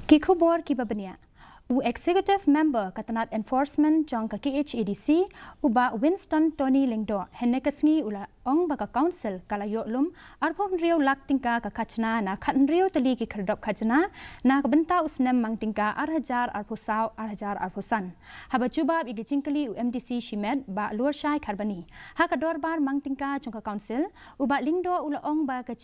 Kikubor kibabania. U executive member katanat enforcement jong ka KHADC uba Winston Tony Lingdo henekasngi ula ong baka council kalayo lum arpon riu lak tingka ka Khajna na khan riu tali ki Khyrdop Khajna na kabenta usnem mang tingka arhajar arpusau arhajar arpusan haba jubab igi jingkali u MDC shimed ba luar shai kharbani ha ka dorbar mang tingka jong ka council uba Lingdo ula ong ba ka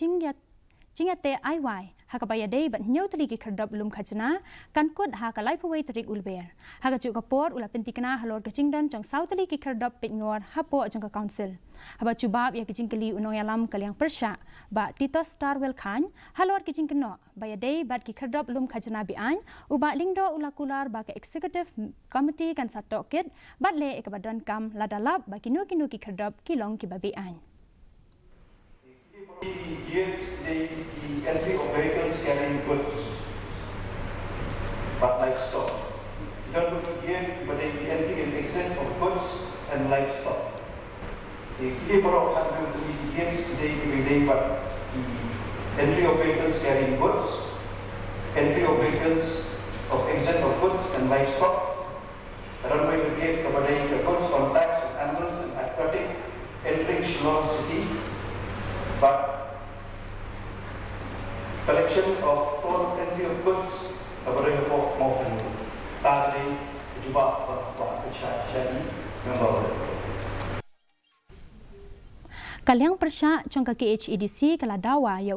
Jingate IY hakabaya day bat nyotali ki Khyrdop lum Khajna kan kut ha ka lai pawai tarik ulber ha ka chu ka por ula pentikna halor ka jingdan jong sautali ki Khyrdop pitngor hapo jong ka council haba chubab ya ki jingkali unong yalam kalyang persha ba Tito Starwell Khan halor ki jingkno baya day bat ki Khyrdop lum Khajna bi an uba Lingdo ula kular ba ka executive committee kan satokit bat le ekabadon kam ladalap ba kinu ki Khyrdop kilong ki babi an gives the entry of vehicles carrying goods, but livestock. You don't put here, but the entry and exit of goods and livestock. The key borrow begins today, but the entry of vehicles carrying goods, entry of vehicles of exit of goods and livestock. Runway to give the goods contacts of animals and aquatic entering Shillong city, but collection of total entry of goods kepada report maupun tadi juga KHASI membawa. Kalyang persya jong ka KHADC kala dawa